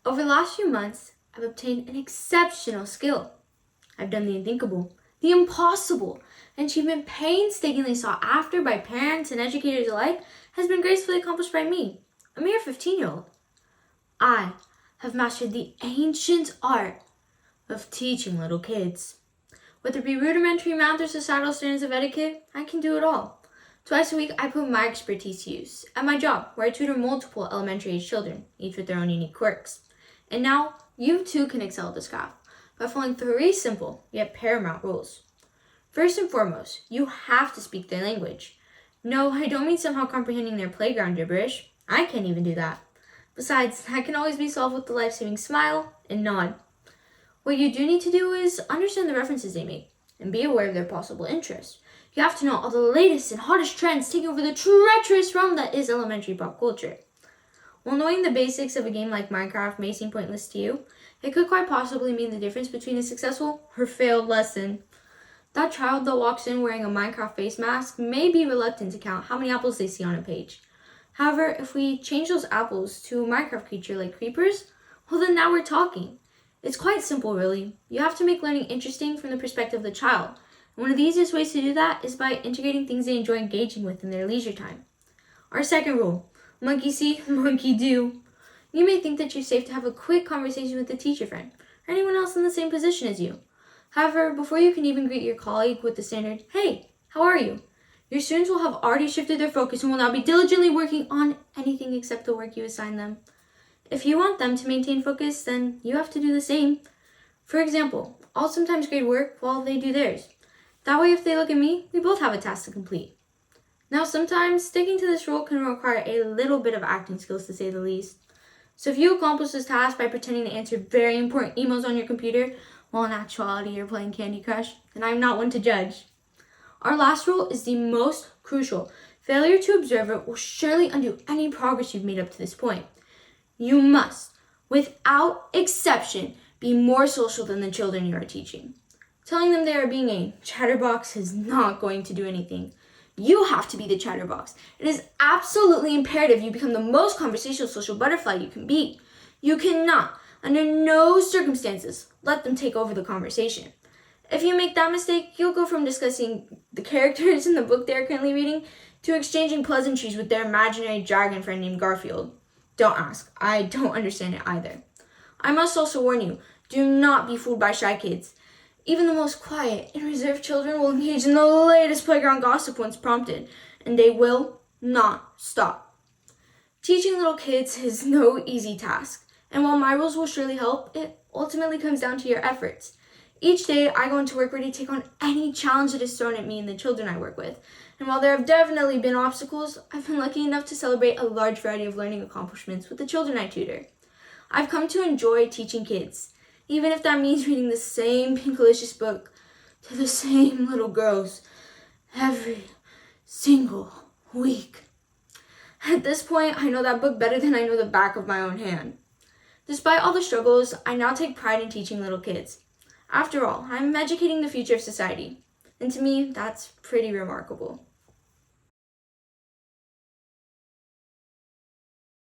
Over the last few months, I've obtained an exceptional skill. I've done the unthinkable, the impossible. An achievement painstakingly sought after by parents and educators alike has been gracefully accomplished by me, a mere 15-year-old. I have mastered the ancient art of teaching little kids. Whether it be rudimentary math or societal standards of etiquette, I can do it all. Twice a week, I put my expertise to use at my job, where I tutor multiple elementary-age children, each with their own unique quirks. And now, you too can excel at this craft by following 3 simple yet paramount rules. First and foremost, you have to speak their language. No, I don't mean somehow comprehending their playground gibberish. I can't even do that. Besides, that can always be solved with the life-saving smile and nod. What you do need to do is understand the references they make and be aware of their possible interests. You have to know all the latest and hottest trends taking over the treacherous realm that is elementary pop culture. While knowing the basics of a game like Minecraft may seem pointless to you, it could quite possibly mean the difference between a successful or failed lesson. That child that walks in wearing a Minecraft face mask may be reluctant to count how many apples they see on a page. However, if we change those apples to a Minecraft creature like creepers, well then now we're talking. It's quite simple, really. You have to make learning interesting from the perspective of the child. And one of the easiest ways to do that is by integrating things they enjoy engaging with in their leisure time. Our second rule, monkey see, monkey do. You may think that you're safe to have a quick conversation with a teacher friend or anyone else in the same position as you. However, before you can even greet your colleague with the standard, "Hey, how are you?" your students will have already shifted their focus and will now be diligently working on anything except the work you assign them. If you want them to maintain focus, then you have to do the same. For example, I'll sometimes grade work while they do theirs. That way, if they look at me, we both have a task to complete. Now, sometimes sticking to this rule can require a little bit of acting skills, to say the least. So if you accomplish this task by pretending to answer very important emails on your computer, while in actuality you're playing Candy Crush, then I'm not one to judge. Our last rule is the most crucial. Failure to observe it will surely undo any progress you've made up to this point. You must, without exception, be more social than the children you are teaching. Telling them they are being a chatterbox is not going to do anything. You have to be the chatterbox. It is absolutely imperative you become the most conversational social butterfly you can be. You cannot, under no circumstances, let them take over the conversation. If you make that mistake, you'll go from discussing the characters in the book they're currently reading to exchanging pleasantries with their imaginary dragon friend named Garfield. Don't ask. I don't understand it either. I must also warn you, do not be fooled by shy kids. Even the most quiet and reserved children will engage in the latest playground gossip once prompted, and they will not stop. Teaching little kids is no easy task, and while my rules will surely help, it ultimately comes down to your efforts. Each day, I go into work ready to take on any challenge that is thrown at me and the children I work with. And while there have definitely been obstacles, I've been lucky enough to celebrate a large variety of learning accomplishments with the children I tutor. I've come to enjoy teaching kids, even if that means reading the same pinkalicious book to the same little girls every single week. At this point, I know that book better than I know the back of my own hand. Despite all the struggles, I now take pride in teaching little kids. After all, I'm educating the future of society, and to me, that's pretty remarkable.